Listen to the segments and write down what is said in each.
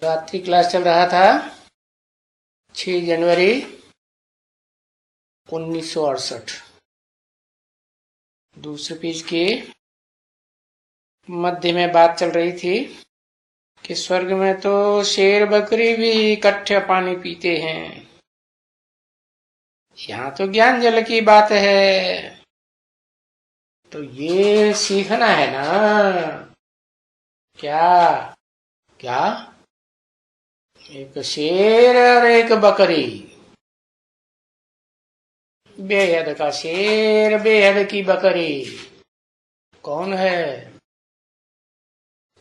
रात्रि क्लास चल रहा था 6 जनवरी 1968। दूसरे पेज के मध्य में बात चल रही थी कि स्वर्ग में तो शेर बकरी भी इकट्ठे पानी पीते हैं। यहाँ तो ज्ञान जल की बात है, तो ये सीखना है ना। क्या क्या एक शेर और एक बकरी, बेहद का शेर बेहद की बकरी, कौन है?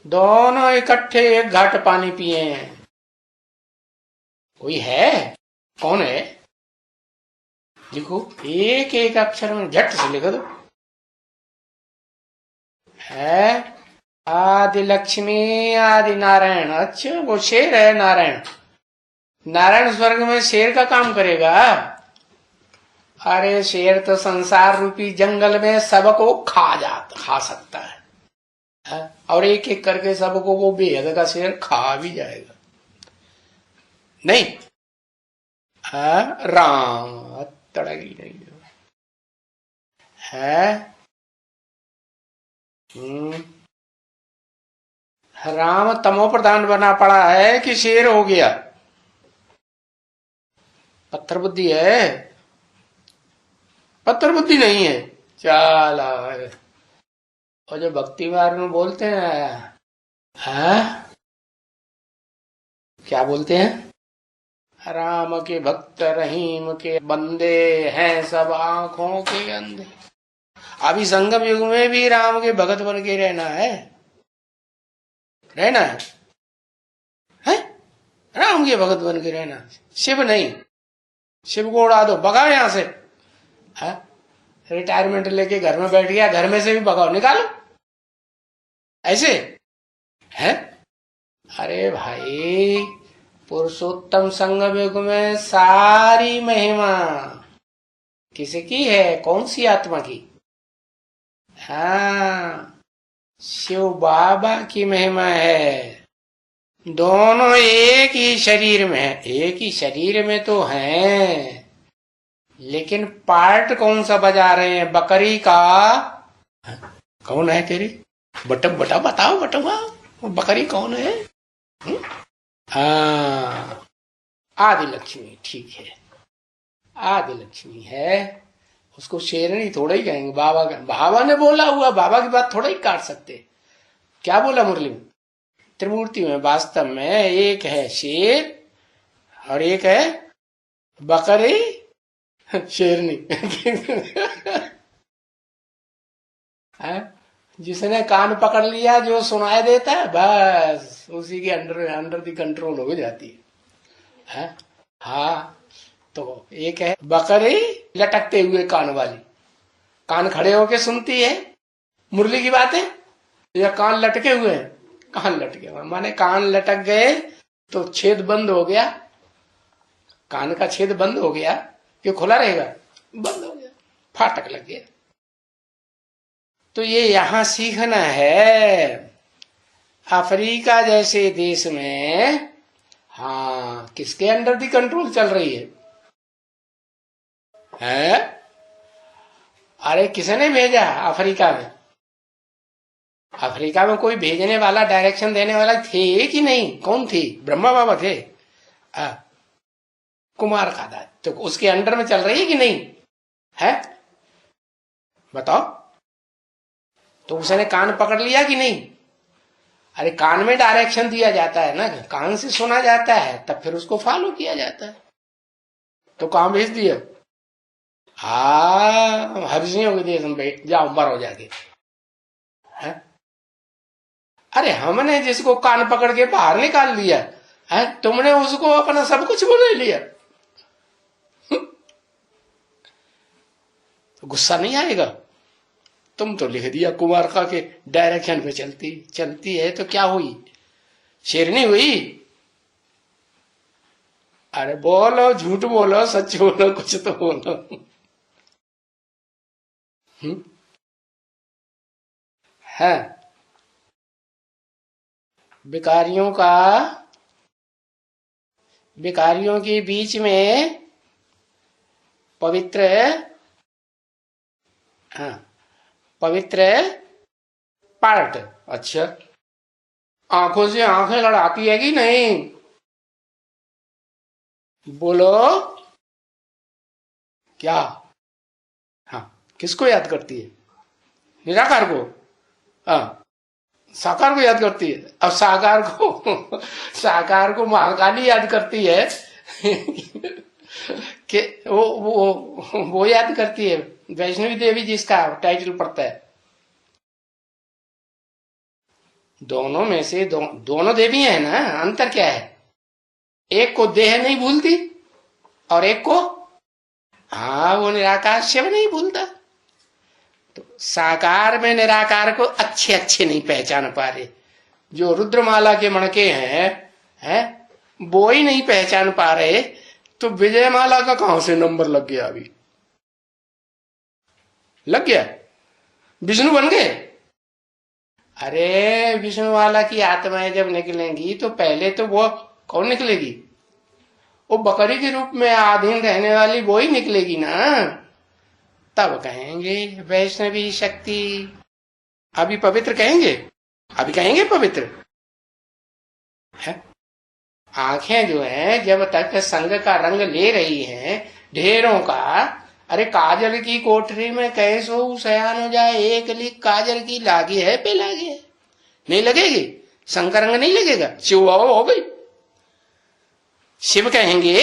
दोनों इकट्ठे एक घाट पानी पिए हैं। कोई है? कौन है? देखो, एक एक अक्षर में झट से लिख दो। है आदि लक्ष्मी आदि नारायण। अच्छा, वो शेर है नारायण। नारायण स्वर्ग में शेर का काम करेगा? अरे शेर तो संसार रूपी जंगल में सबको खा सकता है, और एक एक करके सबको वो बेहद का शेर खा भी जाएगा। नहीं, राम तड़गी नहीं है। राम तमो प्रधान बना पड़ा है कि शेर हो गया? पत्थर बुद्धि है, पत्थर बुद्धि नहीं है। चला, और जो भक्ति मार्ग में बोलते हैं, क्या बोलते हैं? राम के भक्त रहीम के बंदे हैं सब आंखों के अंधे। अभी संगम युग में भी राम के भगत बन के रहना है, रहना है? राम के भगत बन के रहना, शिव नहीं। शिव को उड़ा दो, भगाओ यहां से। है? रिटायरमेंट लेके घर में बैठ गया, घर में से भी भगाओ, निकालो। ऐसे है? अरे भाई, पुरुषोत्तम संगम युग में सारी महिमा किसकी है? कौन सी आत्मा की? हाँ, शिव बाबा की महिमा है। दोनों एक ही शरीर में है, एक ही शरीर में तो हैं, लेकिन पार्ट कौन सा बजा रहे हैं? बकरी का। कौन है तेरी? बटा बताओ, बटुआ बकरी कौन है? हाँ, आदि लक्ष्मी, ठीक है, आदि लक्ष्मी है। उसको शेरनी थोड़ा ही कहेंगे। बाबा ने बोला हुआ, बाबा की बात थोड़ा ही काट सकते। क्या बोला मुरली में? त्रिमूर्ति में वास्तव में एक है शेर और एक है बकरी शेरनी। है? जिसने कान पकड़ लिया, जो सुनाई देता है बस उसी के अंडर अंडर दी कंट्रोल हो जाती है। हाँ, तो एक है बकरी लटकते हुए कान वाली, कान खड़े होके सुनती है मुरली की बातें, या कान लटके हुए हैं? कान लटके हुए माने कान लटक गए तो छेद बंद हो गया, कान का छेद बंद हो गया कि खुला रहेगा? बंद हो गया, फाटक लग गया। तो ये यहां सीखना है। अफ्रीका जैसे देश में, हाँ, किसके अंडर दी कंट्रोल चल रही है? अरे किसने भेजा अफ्रीका में? अफ्रीका में कोई भेजने वाला, डायरेक्शन देने वाला थे कि नहीं? कौन थे? ब्रह्मा बाबा थे? कुमार खादा, तो उसके अंडर में चल रही है कि नहीं है? बताओ। तो उसने कान पकड़ लिया कि नहीं? अरे कान में डायरेक्शन दिया जाता है ना, कान से सुना जाता है, तब फिर उसको फॉलो किया जाता है। तो कहां भेज दिया? हाँ, हर्षियों के देश में बैठ जाओ, मरो जाके। है? अरे हमने जिसको कान पकड़ के बाहर निकाल दिया है, तुमने उसको अपना सब कुछ बना लिया। तो गुस्सा नहीं आएगा? तुम तो लिख दिया कुमार का के डायरेक्शन पे चलती चलती है, तो क्या हुई? शेरनी हुई? अरे बोलो, झूठ बोलो, सच बोलो, कुछ तो बोलो। है? भिखारियों का विकारियों के बीच में पवित्र, हाँ, पवित्र पार्ट। अच्छा, आंखों से आंखें लड़ाती है कि नहीं? बोलो क्या? हाँ, किसको याद करती है? निराकार को। हाँ, साकार को याद करती है। अब साकार को साकार को महाकाली याद करती है कि वो याद करती है। वैष्णवी देवी जिसका टाइटल पड़ता है, दोनों में से दोनों देवी है ना। अंतर क्या है? एक को देह नहीं भूलती और एक को, हाँ, वो निराकार शिव नहीं भूलता। तो साकार में निराकार को अच्छे अच्छे नहीं पहचान पा रहे। जो रुद्रमाला के मणके हैं वो ही नहीं पहचान पा रहे, तो विजयमाला का कहां से नंबर लग गया? अभी लग गया, विष्णु बन गए। अरे विष्णुवाला की आत्माएं जब निकलेंगी तो पहले तो वो कौन निकलेगी? वो बकरी के रूप में आधीन रहने वाली वो ही निकलेगी ना। तब कहेंगे वैष्णवी शक्ति। अभी पवित्र कहेंगे, अभी कहेंगे पवित्र है। आंखें जो है जब तक संग का रंग ले रही हैं ढेरों का, अरे काजल की कोठरी में कैसो सयान हो जाए, एक लीक काजल की लागी है पे लागी है, नहीं लगेगी? संग का रंग नहीं लगेगा, चिवा हो गई। शिव कहेंगे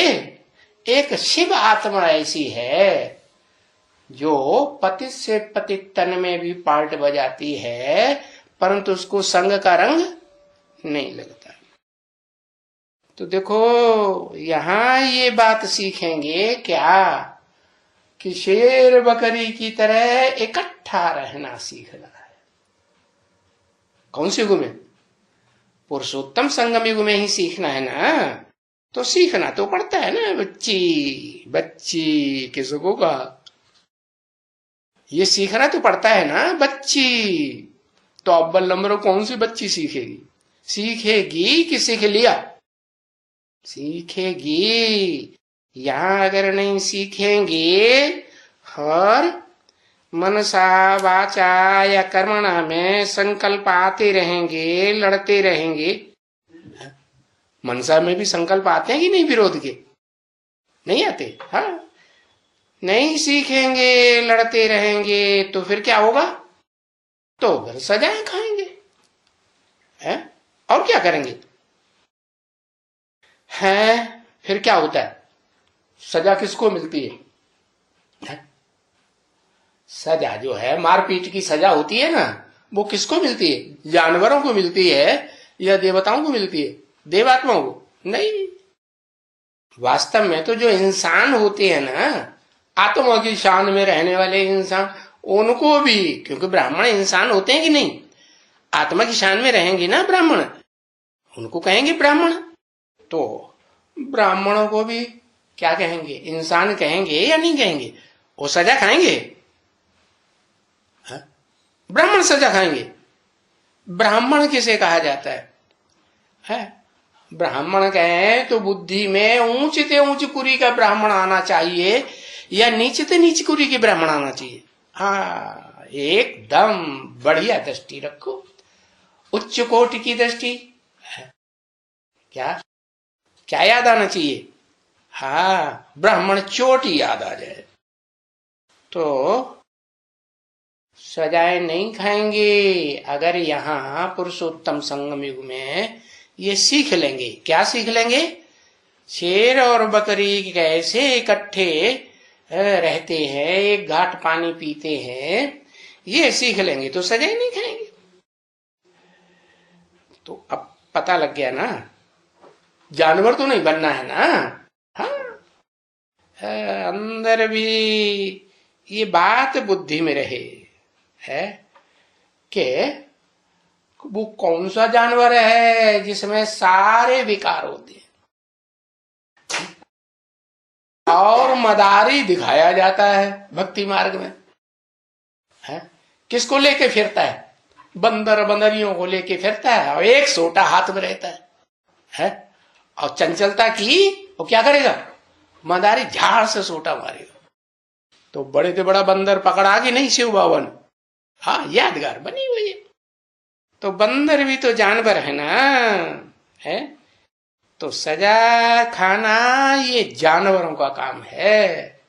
एक शिव आत्मा ऐसी है जो पतित से पतित तन में भी पार्ट बजाती है, परंतु उसको संग का रंग नहीं लगता। तो देखो यहां ये बात सीखेंगे क्या कि शेर बकरी की तरह इकट्ठा रहना सीखना है। कौन से युग में? पुरुषोत्तम संगम युग में ही सीखना है ना। तो सीखना तो पड़ता है ना। बच्ची बच्ची किसको कहा? ये सीखना तो पड़ता है ना बच्ची। तो अव्वल नंबर कौन सी बच्ची सीखेगी? सीखेगी कि सीख लिया? सीखेगी। यहां अगर नहीं सीखेंगे और मनसा वाचा या कर्मणा में संकल्प आते रहेंगे, लड़ते रहेंगे। मनसा में भी संकल्प आते हैं कि नहीं विरोध के? नहीं आते। हाँ, नहीं सीखेंगे, लड़ते रहेंगे तो फिर क्या होगा? तो फिर सजाएं खाएंगे है? और क्या करेंगे? है फिर क्या होता है? सजा किसको मिलती है? सजा जो है मारपीट की सजा होती है ना, वो किसको मिलती है? जानवरों को मिलती है या देवताओं को मिलती है? देवात्माओं को नहीं। वास्तव में तो जो इंसान होते हैं ना, आत्मा की शान में रहने वाले इंसान, उनको भी, क्योंकि ब्राह्मण इंसान होते हैं कि नहीं, आत्मा की शान में रहेंगे ना ब्राह्मण, उनको कहेंगे ब्राह्मण। तो ब्राह्मणों को भी क्या कहेंगे? इंसान कहेंगे या नहीं कहेंगे? वो सजा खाएंगे। ब्राह्मण सजा खाएंगे। ब्राह्मण किसे कहा जाता है? ब्राह्मण कहें तो बुद्धि में ऊंचते ऊंच कुरी का ब्राह्मण आना चाहिए या नीचते नीच कुरी के ब्राह्मण आना चाहिए? हाँ, एकदम बढ़िया दृष्टि रखो, उच्च कोटि की दृष्टि। क्या क्या याद आना चाहिए? हाँ, ब्राह्मण चोटी याद आ जाए तो सजाएं नहीं खाएंगे। अगर यहाँ पुरुषोत्तम संगम युग में ये सीख लेंगे। क्या सीख लेंगे? शेर और बकरी कैसे इकट्ठे रहते हैं, एक घाट पानी पीते हैं, ये सीख लेंगे तो सजाएं नहीं खाएंगे। तो अब पता लग गया ना, जानवर तो नहीं बनना है ना। हाँ, अंदर भी ये बात बुद्धि में रहे है कि वो कौन सा जानवर है जिसमें सारे विकार होते हैं और मदारी दिखाया जाता है भक्ति मार्ग में है? किसको लेके फिरता है? बंदर बंदरियों को लेके फिरता है और एक सोटा हाथ में रहता है और चंचलता की, वो क्या करेगा, मदारी झाड़ से सोटा मारेगा। तो बड़े से बड़ा बंदर पकड़ा कि नहीं शिव बाबा ने, हाँ यादगार बनी हुई है। तो बंदर भी तो जानवर है ना, है। तो सजा खाना ये जानवरों का काम है,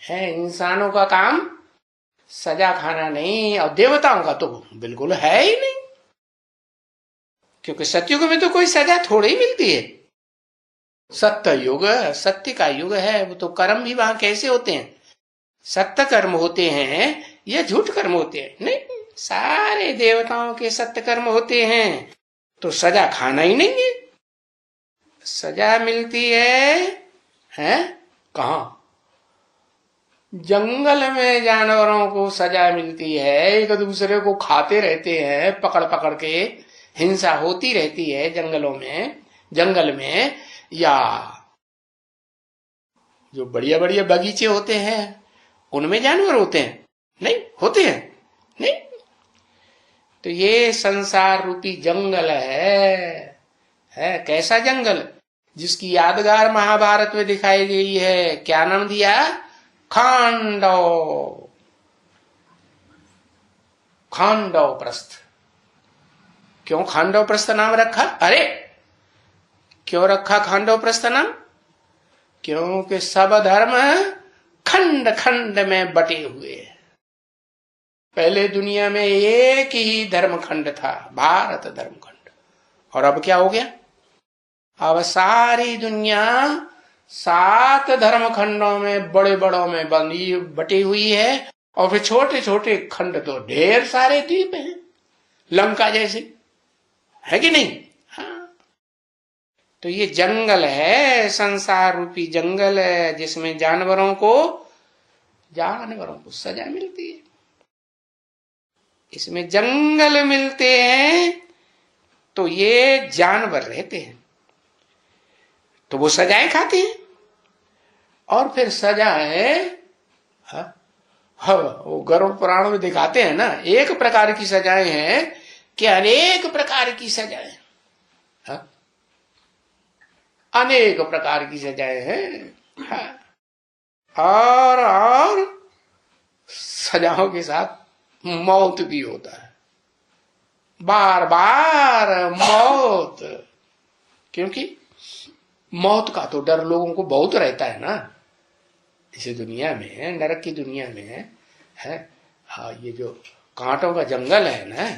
इंसानों का काम सजा खाना नहीं, और देवताओं का तो बिल्कुल है ही नहीं, क्योंकि सतयुग में तो कोई सजा थोड़ी ही मिलती है। सत्य युग, सत्य का युग है, वो तो कर्म भी वहां कैसे होते हैं, सत्य कर्म होते हैं या झूठ कर्म होते हैं, नहीं, सारे देवताओं के सत्य कर्म होते हैं। तो सजा खाना ही नहीं है। सजा मिलती है कहा, जंगल में जानवरों को सजा मिलती है, एक दूसरे को खाते रहते हैं, पकड़ पकड़ के हिंसा होती रहती है जंगलों में, जंगल में, या जो बढ़िया बढ़िया बगीचे होते हैं उनमें जानवर होते हैं, नहीं होते हैं, नहीं। तो ये संसार रूपी जंगल है कैसा जंगल, जिसकी यादगार महाभारत में दिखाई गई है। क्या नाम दिया, खांडव, खांडव प्रस्थ। क्यों खांडव प्रस्थ नाम रखा, अरे क्यों रखा खांडव प्रस्थ नाम, क्योंकि सब धर्म खंड खंड में बटे हुए हैं। पहले दुनिया में एक ही धर्म खंड था, भारत धर्म खंड, और अब क्या हो गया, अब सारी दुनिया 7 धर्म खंडों में, बड़े बड़ों में बटी हुई है, और फिर छोटे छोटे खंड तो ढेर सारे द्वीप हैं, लंका जैसे, है कि नहीं। हाँ, तो ये जंगल है, संसार रूपी जंगल है, जिसमें जानवरों को सजा मिलती है। इसमें जंगल मिलते हैं तो ये जानवर रहते हैं, तो वो सजाएं खाते हैं, और फिर सजा है, वो गरुड़ पुराण में दिखाते हैं ना, एक प्रकार की सजाएं हैं कि अनेक प्रकार की सजाएं, अनेक प्रकार की सजाएं हैं, और सजाओं के साथ मौत भी होता है, बार बार मौत, क्योंकि मौत का तो डर लोगों को बहुत रहता है ना इस दुनिया में, नरक की दुनिया में है। हाँ, ये जो कांटों का जंगल है ना,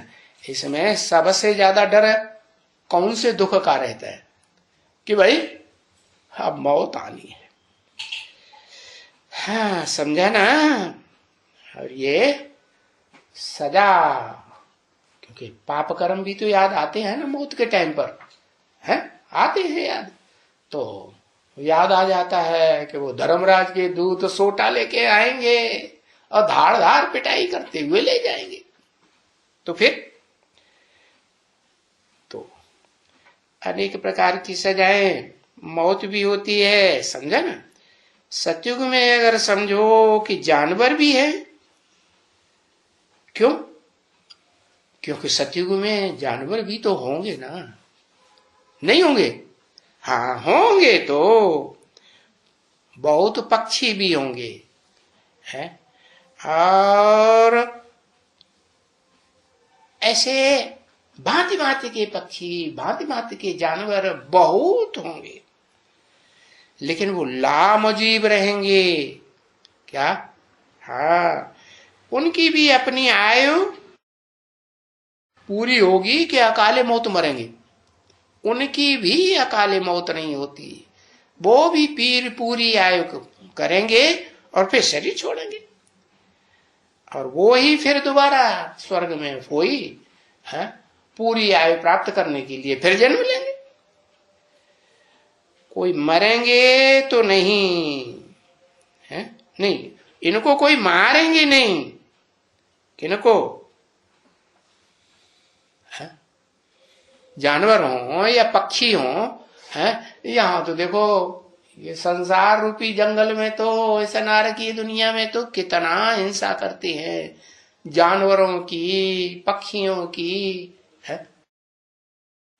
इसमें सबसे ज्यादा डर कौन से दुख का रहता है, कि भाई अब मौत आनी है। हाँ, समझा ना। और ये सजा, क्योंकि पाप कर्म भी तो याद आते हैं ना मौत के टाइम पर, है आते हैं याद, तो याद आ जाता है कि वो धर्मराज के दूत सोटा लेके आएंगे और धाड़ धाड़ पिटाई करते हुए ले जाएंगे। तो फिर तो अनेक प्रकार की सजाएं, मौत भी होती है, समझा ना। सतयुग में अगर समझो कि जानवर भी है, क्यों, क्योंकि सतयुग में जानवर भी तो होंगे ना, नहीं होंगे, हाँ होंगे, तो बहुत पक्षी भी होंगे, है, और ऐसे भांति भांति के पक्षी, भांति भांति के जानवर बहुत होंगे, लेकिन वो लामजीब रहेंगे, क्या, हाँ, उनकी भी अपनी आयु पूरी होगी कि अकाले मौत मरेंगे, उनकी भी अकाले मौत नहीं होती, वो भी पूरी आयु करेंगे और फिर शरीर छोड़ेंगे, और वो ही फिर दोबारा स्वर्ग में वही है पूरी आयु प्राप्त करने के लिए फिर जन्म लेंगे। कोई मरेंगे तो नहीं है, नहीं, इनको कोई मारेंगे नहीं, किनको, जानवर हो या पक्षी हो, है, यहाँ तो देखो ये संसार रूपी जंगल में तो, ऐसा नारकीय दुनिया में तो कितना हिंसा करते हैं जानवरों की, पक्षियों की, है,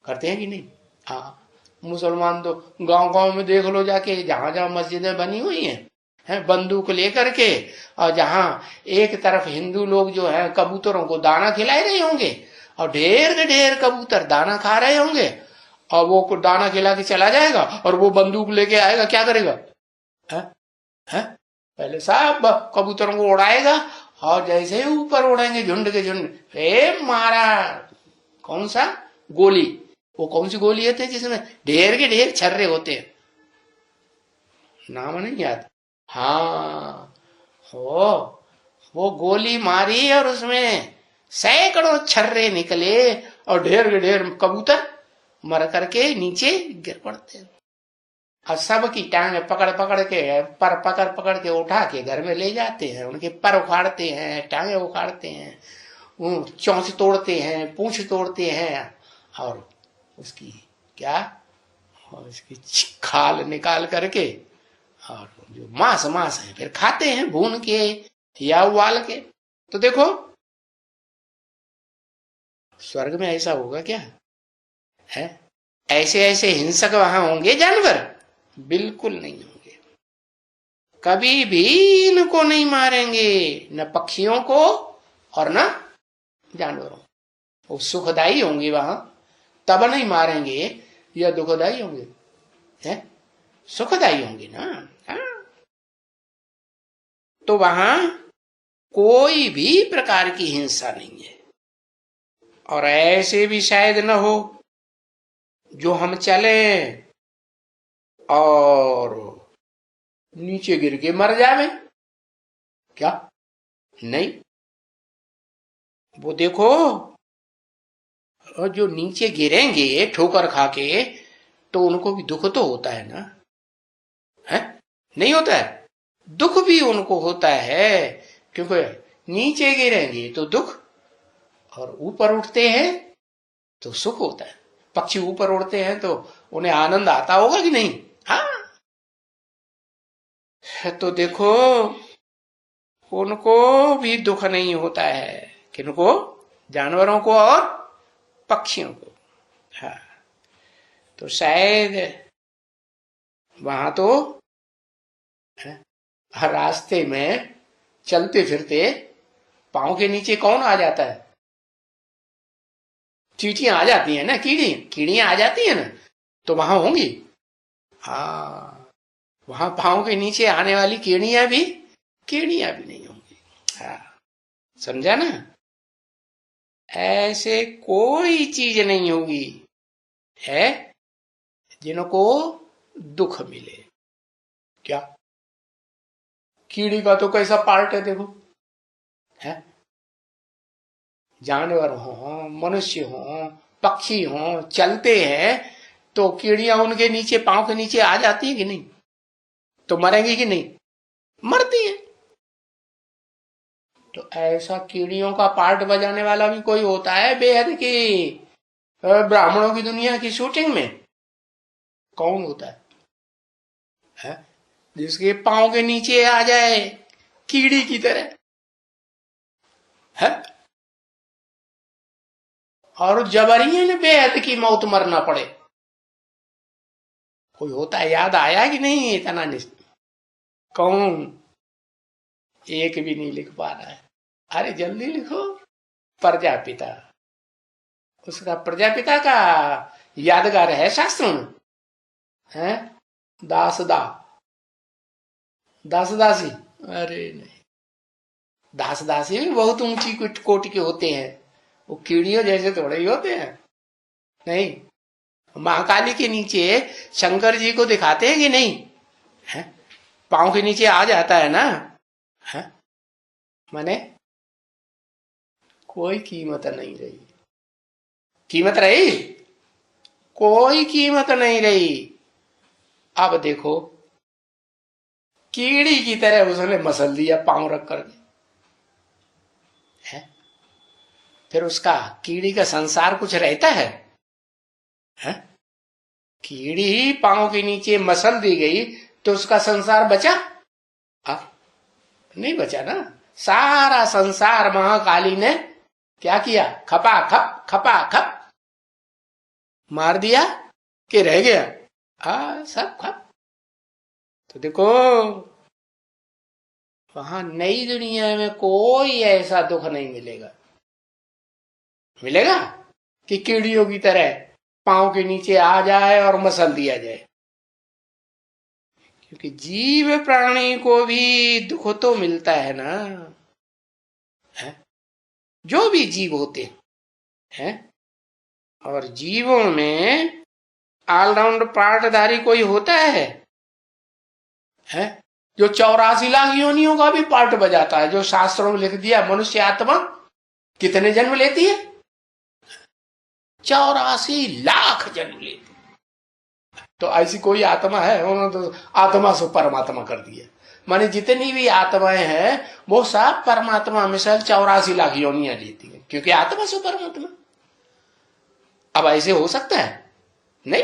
करते हैं कि नहीं। हाँ, मुसलमान तो गांव गांव में देख लो जाके, जहां जहां मस्जिदें बनी हुई हैं बंदूक लेकर के, और जहां एक तरफ हिंदू लोग जो है कबूतरों को दाना खिला रहे होंगे, और ढेर के ढेर कबूतर दाना खा रहे होंगे, और वो दाना खिला के चला जाएगा और वो बंदूक लेके आएगा, क्या करेगा? है? है? पहले सब कबूतरों को उड़ाएगा, और जैसे ही ऊपर उड़ेंगे झुंड के झुंड, मारा कौन सा गोली, वो कौन सी गोली होती है जिसमें ढेर के ढेर छर्रे होते हैं, नाम नहीं याद। हाँ, वो गोली मारी और उसमें सैकड़ों छर्रे निकले, और ढेर के ढेर कबूतर मर करके नीचे गिर पड़ते हैं, और सबकी टांगे पकड़ पकड़ के, पर पकड़ पकड़ के उठा के घर में ले जाते हैं, उनके पर उखाड़ते हैं, टांगे उखाड़ते हैं, वो चोंच तोड़ते हैं, पूंछ तोड़ते हैं, और उसकी क्या, और उसकी खाल निकाल करके, और जो मांस है फिर खाते हैं भून के या उबाल के। तो देखो स्वर्ग में ऐसा होगा क्या है? ऐसे ऐसे हिंसक वहां होंगे जानवर? बिल्कुल नहीं होंगे, कभी भी इनको नहीं मारेंगे, न पक्षियों को और न जानवरों। वो सुखदाई होंगे वहां, तब नहीं मारेंगे, या दुखदाई होंगे? है सुखदाई होंगे ना। हाँ? तो वहां कोई भी प्रकार की हिंसा नहीं है, और ऐसे भी शायद न हो जो हम चले और नीचे गिर के मर जावे, क्या? नहीं, वो देखो, और जो नीचे गिरेंगे ठोकर खा के, तो उनको भी दुख तो होता है ना, है? नहीं होता है? दुख भी उनको होता है, क्योंकि नीचे गिरेंगे तो दुख, और ऊपर उठते हैं तो सुख होता है। पक्षी ऊपर उड़ते हैं तो उन्हें आनंद आता होगा कि नहीं? हाँ, तो देखो उनको भी दुख नहीं होता है, किनको? जानवरों को और पक्षियों को। हाँ, तो शायद वहां तो हर रास्ते में चलते फिरते पांव के नीचे कौन आ जाता है? चींटियां आ जाती है ना, कीड़ियां आ जाती है ना, तो वहां होंगी। हाँ, वहां पांव के नीचे आने वाली कीड़ियां भी नहीं होंगी। हाँ, समझा ना? ऐसे कोई चीज नहीं होगी है जिनको दुख मिले। क्या? कीड़ी का तो कैसा पार्ट है देखो, है? जानवर हो, मनुष्य हो, पक्षी हो, चलते हैं तो कीड़ियां उनके नीचे, पांव के नीचे आ जाती है कि नहीं? तो मरेंगी कि नहीं? मरती है। तो ऐसा कीड़ियों का पार्ट बजाने वाला भी कोई होता है बेहद की ब्राह्मणों की दुनिया की शूटिंग में? कौन होता है? जिसके पांव के नीचे आ जाए कीड़ी की तरह, है? और जबरियन बेहद की मौत मरना पड़े। कोई होता है, याद आया कि नहीं इतना? कौन? एक भी नहीं लिख पा रहा है। अरे जल्दी लिखो। प्रजापिता, उसका प्रजापिता का यादगार है शास्त्रों में, है? दासदा, दास दासी? अरे नहीं, दास दासी भी बहुत ऊंची कोटि के होते हैं, वो कीड़ियों जैसे थोड़े ही होते हैं। नहीं, महाकाली के नीचे शंकर जी को दिखाते हैं कि नहीं? है? पांव के नीचे आ जाता है ना, है? माने कोई कीमत नहीं रही। कीमत रही? कोई कीमत नहीं रही। अब देखो कीड़ी की तरह उसने मसल दिया पांव रख करके, है? फिर उसका कीड़ी का संसार कुछ रहता है? है? कीड़ी पांव के नीचे मसल दी गई तो उसका संसार बचा? नहीं बचा ना। सारा संसार महाकाली ने क्या किया? खपा खप मार दिया कि रह गया? हाँ, सब खत्म। तो देखो, वहां नई दुनिया में कोई ऐसा दुख नहीं मिलेगा। मिलेगा कि कीड़ियों की तरह पांव के नीचे आ जाए और मसल दिया जाए? क्योंकि जीव प्राणी को भी दुख तो मिलता है ना, है? जो भी जीव होते हैं, और जीवों में ऑलराउंड पार्टधारी कोई होता है? जो 84 लाख योनियों का भी पार्ट बजाता है, जो शास्त्रों में लिख दिया मनुष्य आत्मा कितने जन्म लेती है? 84 लाख जन्म लेती। तो ऐसी कोई आत्मा है? उन्होंने तो आत्मा से परमात्मा कर दिया। माने जितनी भी आत्माएं हैं वो सब परमात्मा में से 84 लाख योनियां लेती है, क्योंकि आत्मा से परमात्मा। अब ऐसे हो सकता है? नहीं।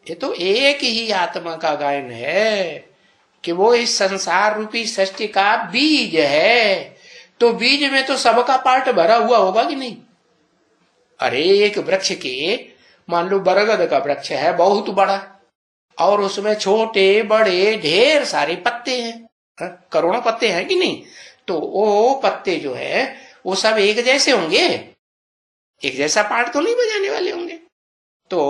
ये तो एक ही आत्मा का गायन है कि वो इस संसार रूपी सृष्टि का बीज है। तो बीज में तो सबका पार्ट भरा हुआ होगा कि नहीं? अरे एक वृक्ष के, मान लो बरगद का वृक्ष है बहुत बड़ा, और उसमें छोटे बड़े ढेर सारे पत्ते हैं, करोड़ों पत्ते हैं कि नहीं? तो वो पत्ते जो है वो सब एक जैसे होंगे? एक जैसा पार्ट तो नहीं बजाने वाले होंगे। तो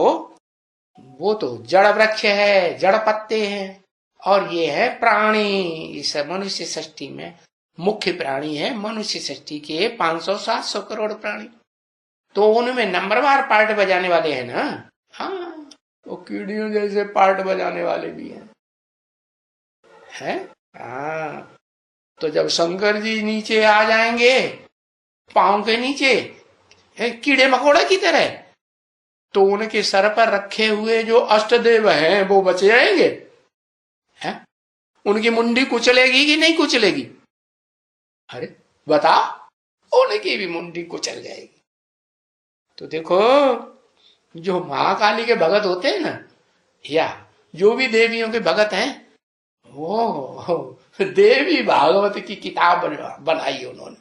वो तो जड़ वृक्ष है, जड़ पत्ते हैं। और ये है प्राणी। इस मनुष्य सृष्टि में मुख्य प्राणी है मनुष्य सृष्टि के 500-700 करोड़ प्राणी। तो उनमें नंबरवार पार्ट बजाने वाले हैं ना। हाँ, तो कीड़ियों जैसे पार्ट बजाने वाले भी हैं। हाँ, तो जब शंकर जी नीचे आ जाएंगे पांव के नीचे कीड़े मकोड़े की तरह, तो उनके सर पर रखे हुए जो अष्टदेव हैं वो बचे जाएंगे? हैं? उनकी मुंडी कुचलेगी कि नहीं कुचलेगी? अरे बता, उनकी भी मुंडी कुचल जाएगी। तो देखो, जो महाकाली के भगत होते हैं ना, या जो भी देवियों के भगत हैं, वो देवी भागवत की किताब बनाई उन्होंने,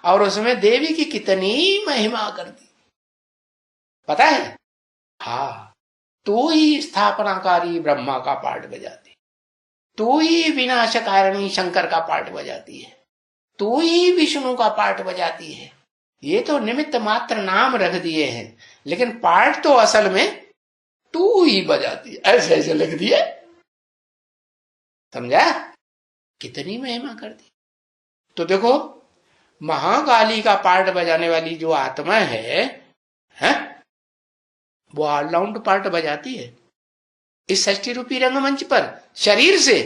और उसमें देवी की कितनी महिमा कर दी, पता है? हाँ, तू ही स्थापनाकारी ब्रह्मा का पार्ट बजाती, तू ही विनाशकारिणी शंकर का पार्ट बजाती है, तू ही विष्णु का पार्ट बजाती है। ये तो निमित्त मात्र नाम रख दिए हैं, लेकिन पार्ट तो असल में तू ही बजाती है। ऐसे ऐसे लिख दिए, समझा? कितनी महिमा कर दी। तो देखो, महाकाली का पार्ट बजाने वाली जो आत्मा है वो ऑलराउंड पार्ट बजाती है। इस षष्ठी रूपी रंगमंच पर शरीर से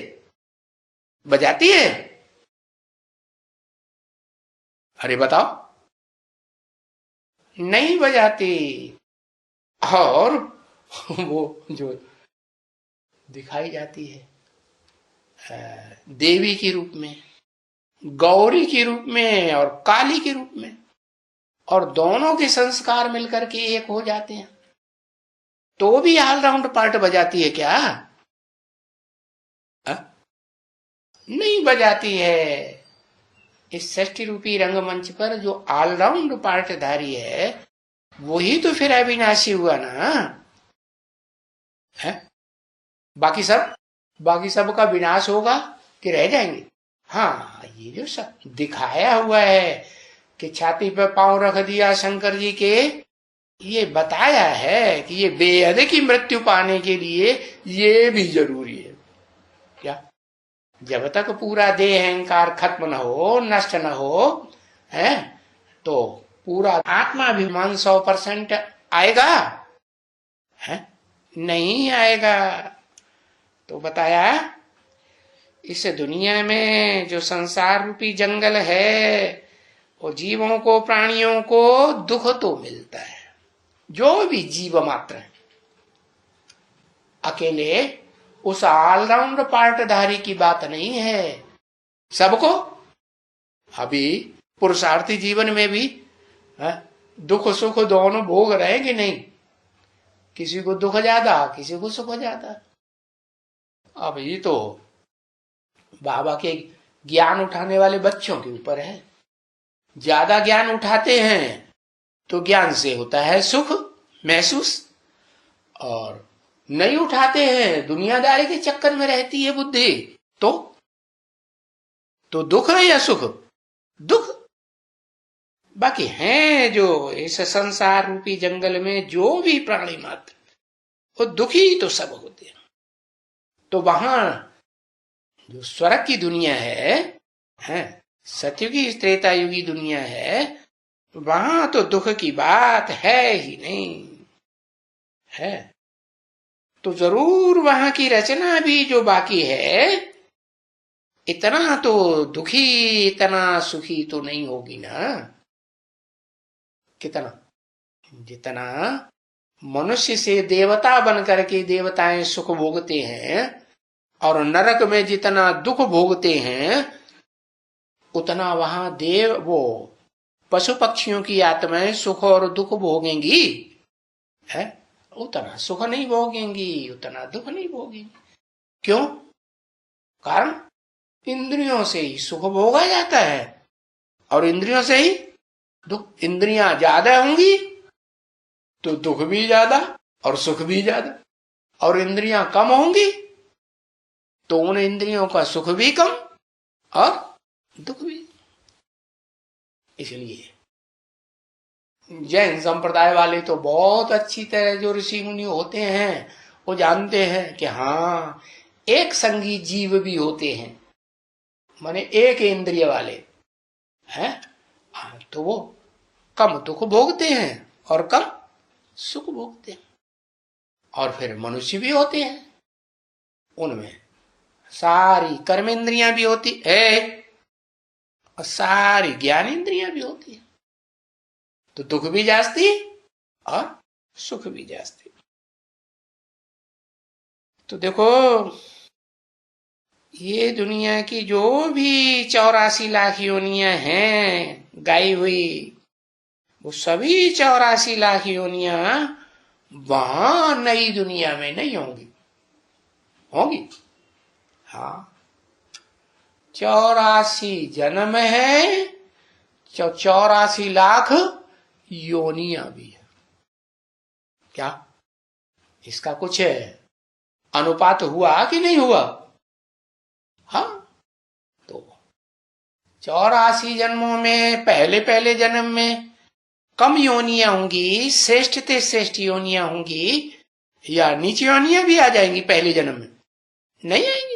बजाती है। अरे बताओ, नहीं बजाती। और वो जो दिखाई जाती है देवी के रूप में, गौरी के रूप में और काली के रूप में, और दोनों के संस्कार मिलकर के एक हो जाते हैं, तो भी ऑलराउंड पार्ट बजाती है क्या? नहीं बजाती है। इस षष्ठी रूपी रंगमंच पर जो ऑलराउंड पार्टधारी है वही तो फिर अविनाशी हुआ ना। है? बाकी सब का विनाश होगा कि रह जाएंगे? हाँ, ये जो सब दिखाया हुआ है कि छाती पर पांव रख दिया शंकर जी के, ये बताया है कि ये बेहद की मृत्यु पाने के लिए ये भी जरूरी है। क्या? जब तक पूरा देह अहंकार खत्म न हो, नष्ट न हो, है, तो पूरा आत्माभिमान 100% आएगा? है? नहीं आएगा। तो बताया, इस दुनिया में जो संसार रूपी जंगल है वो जीवों को, प्राणियों को दुख तो मिलता है, जो भी जीव मात्र है। अकेले उस ऑलराउंड पार्टधारी की बात नहीं है, सबको। अभी पुरुषार्थी जीवन में भी दुख सुख दोनों भोग रहे कि नहीं? किसी को दुख ज्यादा, किसी को सुख ज्यादा। अब ये तो बाबा के ज्ञान उठाने वाले बच्चों के ऊपर है। ज्यादा ज्ञान उठाते हैं तो ज्ञान से होता है सुख महसूस, और नहीं उठाते हैं, दुनियादारी के चक्कर में रहती है बुद्धि, तो दुख है या सुख? दुख। बाकी हैं जो इस संसार रूपी जंगल में जो भी प्राणी मात्र, वो दुखी तो सब होते हैं। तो वहां जो स्वर्ग की दुनिया है, सतयुगी त्रेता युगी दुनिया है, वहां तो दुख की बात है ही नहीं है। तो जरूर वहां की रचना भी जो बाकी है, इतना तो दुखी इतना सुखी तो नहीं होगी ना। कितना? जितना मनुष्य से देवता बन करके देवताएं सुख भोगते हैं और नरक में जितना दुख भोगते हैं, उतना वहां वो पशु पक्षियों की आत्माएं सुख और दुख भोगेंगी है, उतना सुख नहीं भोगेंगी, उतना दुख नहीं भोगेंगी। क्यों? कारण इंद्रियों से ही सुख भोगा जाता है और इंद्रियों से ही दुख। इंद्रियां ज्यादा होंगी तो दुख भी ज्यादा और सुख भी ज्यादा, और इंद्रियां कम होंगी तो उन इंद्रियों का सुख भी कम और दुख भी। इसलिए जैन संप्रदाय वाले तो बहुत अच्छी तरह, जो ऋषि मुनि होते हैं वो जानते हैं कि हाँ, एक संगी जीव भी होते हैं, माने एक इंद्रिय वाले हैं, हाँ, तो वो कम दुख भोगते हैं और कम सुख भोगते हैं। और फिर मनुष्य भी होते हैं, उनमें सारी कर्म इंद्रियां भी होती है और सारी ज्ञान इंद्रियां भी होती है, तो दुख भी जास्ती और सुख भी जास्ती। तो देखो, ये दुनिया की जो भी 84 लाख योनियां हैं गाई हुई, वो सभी 84 लाख योनियां वहां नई दुनिया में नहीं होंगी। होंगी? हाँ, 84 जन्म है, 84 लाख योनियां भी है। क्या इसका कुछ अनुपात हुआ कि नहीं हुआ? हाँ, तो 84 जन्मों में पहले पहले जन्म में कम योनियां होंगी, श्रेष्ठ ते श्रेष्ठ योनियां होंगी, या नीचे योनियां भी आ जाएंगी पहले जन्म में? नहीं आएंगी।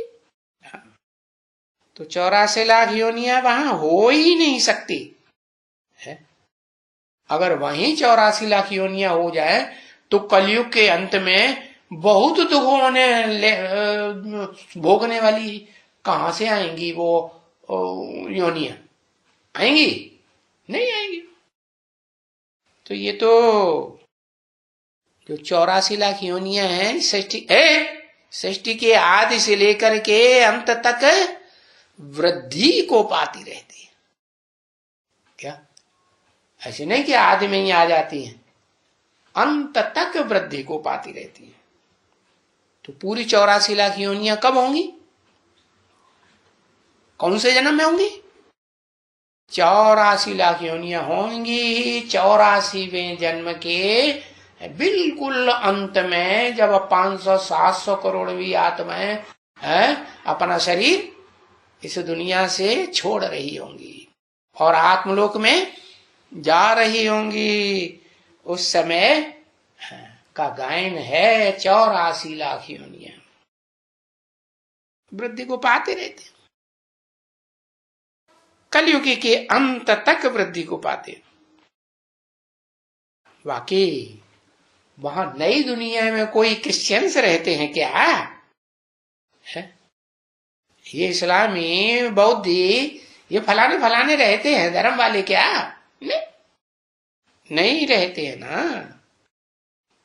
तो 84 लाख योनियां वहां हो ही नहीं सकती है। अगर वहीं 84 लाख योनियां हो जाए तो कलयुग के अंत में बहुत दुखों ने भोगने वाली कहां से आएंगी वो योनियां? आएंगी? नहीं आएंगी। तो ये तो जो 84 लाख योनियां हैं सृष्टि के आदि से लेकर के अंत तक वृद्धि को पाती रहती है। क्या ऐसे नहीं कि आदि में ही आ जाती है, अंत तक वृद्धि को पाती रहती है। तो पूरी 84 लाख योनियां कब होंगी? कौन से जन्म में होंगी? 84 लाख योनियां होंगी 84वें जन्म के बिल्कुल अंत में, जब 500-700 करोड़ भी आत्माएं अपना शरीर इस दुनिया से छोड़ रही होंगी और आत्मलोक में जा रही होंगी। उस समय का गायन है 84 लाख योनियां वृद्धि को पाते रहते, कलयुग के अंत तक वृद्धि को पाते। वाकई वहां नई दुनिया में कोई क्रिश्चियंस रहते हैं क्या है? ये इस्लामी बौद्धि ये फलाने फलाने रहते हैं धर्म वाले क्या? नहीं रहते हैं ना।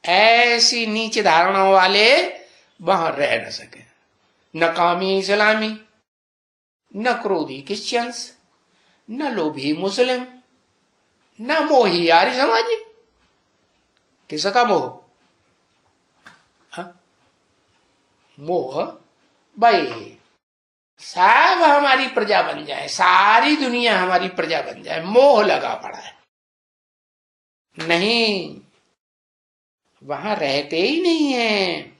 ऐसी नीच धारणाओं वाले वहां रह न सके। न कामी इस्लामी, न क्रोधी क्रिश्चियंस, न लोभी मुस्लिम, न मोही आर्य समाजी। किसका मोह? मोह भाई सब हमारी प्रजा बन जाए, सारी दुनिया हमारी प्रजा बन जाए, मोह लगा पड़ा है। नहीं, वहां रहते ही नहीं है।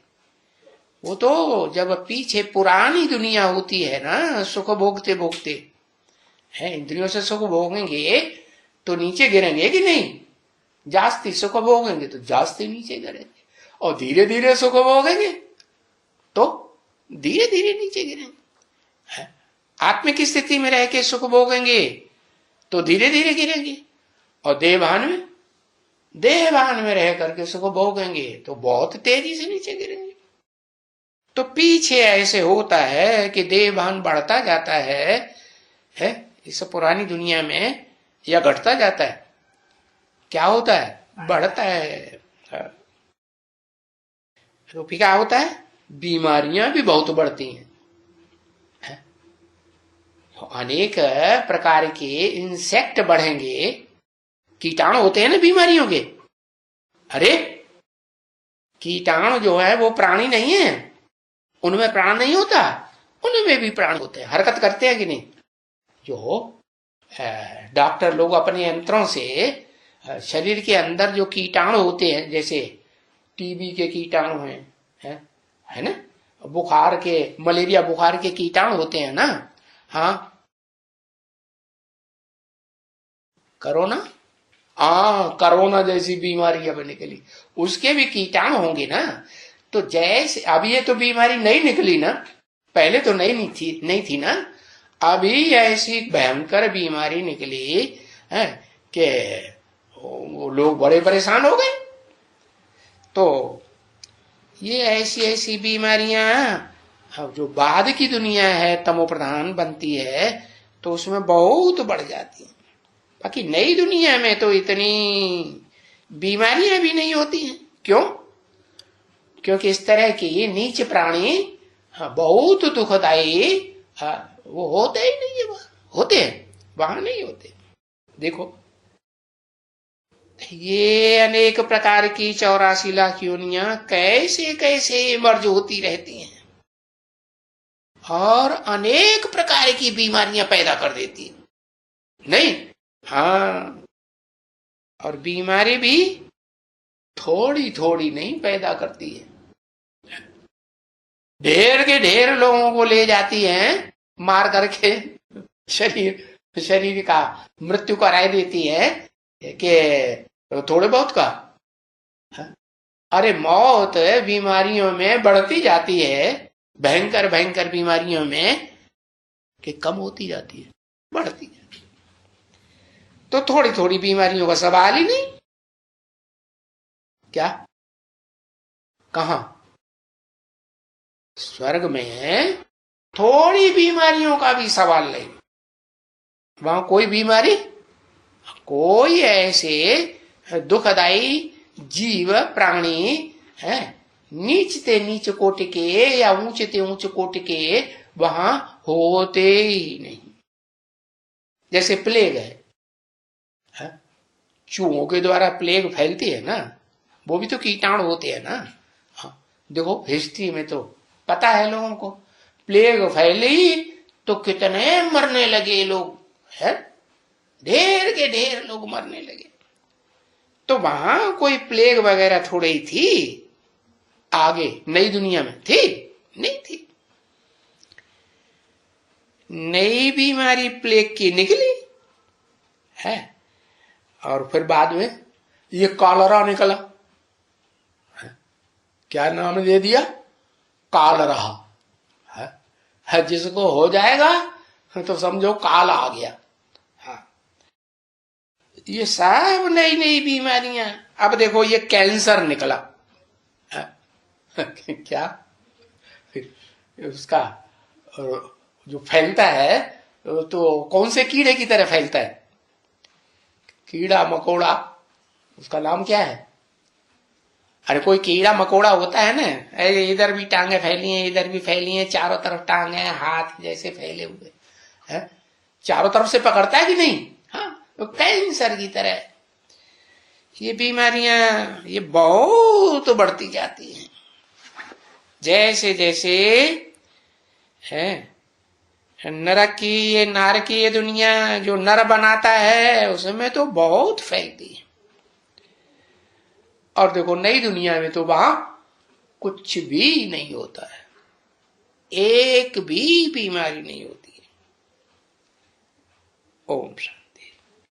वो तो जब पीछे पुरानी दुनिया होती है ना, सुख भोगते भोगते है, इंद्रियों से सुख भोगेंगे तो नीचे गिरेंगे कि नहीं, जास्ती सुख भोगेंगे तो जास्ती नीचे गिरेंगे, और धीरे धीरे सुख भोगेंगे तो धीरे धीरे नीचे गिरेंगे। आत्मिक स्थिति में रह के सुख भोगेंगे तो धीरे धीरे गिरेंगे, और देहभान में रह करके सुख भोगेंगे तो बहुत तेजी से नीचे गिरेंगे। तो पीछे ऐसे होता है कि देहभान बढ़ता जाता है इस पुरानी दुनिया में, या घटता जाता है, क्या होता है, बढ़ता है। तो फिर क्या होता है, बीमारियां भी बहुत बढ़ती हैं। अनेक प्रकार के इंसेक्ट बढ़ेंगे, कीटाणु होते हैं ना बीमारियों के। अरे कीटाणु जो है वो प्राणी नहीं है, उनमें प्राण नहीं होता, उनमें भी प्राण होते हैं, हरकत करते हैं कि नहीं। जो डॉक्टर लोग अपने यंत्रों से शरीर के अंदर जो कीटाणु होते हैं, जैसे टीबी के कीटाणु है ना, बुखार के, मलेरिया बुखार के कीटाणु होते हैं ना, हाँ, कोरोना जैसी बीमारियां बनने के लिए उसके भी कीटाणु होंगे ना। तो जैसे अभी ये तो बीमारी नहीं निकली ना, पहले तो नहीं थी ना, अभी ऐसी भयंकर बीमारी निकली है कि वो लोग बड़े परेशान हो गए। तो ये ऐसी ऐसी बीमारियां जो बाद की दुनिया है तमो प्रधान बनती है तो उसमें बहुत बढ़ जाती है। बाकी नई दुनिया में तो इतनी बीमारियां भी नहीं होती हैं। क्यों? क्योंकि इस तरह की नीच प्राणी बहुत दुखदायी वो होते ही नहीं है, होते हैं वहां नहीं होते। देखो ये अनेक प्रकार की 84 लाख योनियां कैसे कैसे मर्ज होती रहती हैं और अनेक प्रकार की बीमारियां पैदा कर देती है, नहीं? हाँ, और बीमारी भी थोड़ी थोड़ी नहीं पैदा करती है, ढेर के ढेर लोगों को ले जाती हैं, मार करके शरीर का मृत्यु कराई देती है कि थोड़े बहुत का। अरे मौत बीमारियों में बढ़ती जाती है, भयंकर भयंकर बीमारियों में, कि कम होती जाती है, बढ़ती जाती है। तो थोड़ी थोड़ी बीमारियों का सवाल ही नहीं। क्या? कहा? स्वर्ग में थोड़ी बीमारियों का भी सवाल नहीं, वहां कोई बीमारी, कोई ऐसे दुखदाई जीव प्राणी है नीचते नीच कोट के या ऊंचते ऊंच कोट के वहां होते ही नहीं। जैसे प्लेग है, चूहों के द्वारा प्लेग फैलती है ना, वो भी तो कीटाणु होते हैं ना। हाँ, देखो हिस्ट्री में तो पता है लोगों को, प्लेग फैली तो कितने मरने लगे लोग, है ढेर के ढेर लोग मरने लगे। तो वहां कोई प्लेग वगैरह थोड़ी ही थी, आगे नई दुनिया में थी नहीं थी। नई बीमारी प्लेग की निकली है, और फिर बाद में ये कॉलरा निकला, क्या नाम दे दिया? कॉलरा है, जिसको हो जाएगा तो समझो काल आ गया। हाँ, ये सब नई नई बीमारियां। अब देखो ये कैंसर निकला, क्या उसका जो फैलता है तो कौन से कीड़े की तरह फैलता है? कीड़ा मकोड़ा, उसका नाम क्या है? अरे कोई कीड़ा मकोड़ा होता है ना, इधर भी टांगे फैली हैं, इधर भी फैली हैं, चारों तरफ टांगे हैं, हाथ जैसे फैले हुए हैं, चारों तरफ से पकड़ता है कि नहीं? हाँ, तो कैंसर की तरह ये बीमारियां ये बहुत बढ़ती जाती हैं। जैसे जैसे है नरक की ये नार की ये दुनिया जो नर बनाता है उसमें तो बहुत फैलती है। और देखो नई दुनिया में तो वहां कुछ भी नहीं होता है, एक भी बीमारी नहीं होती है। ओम शांति।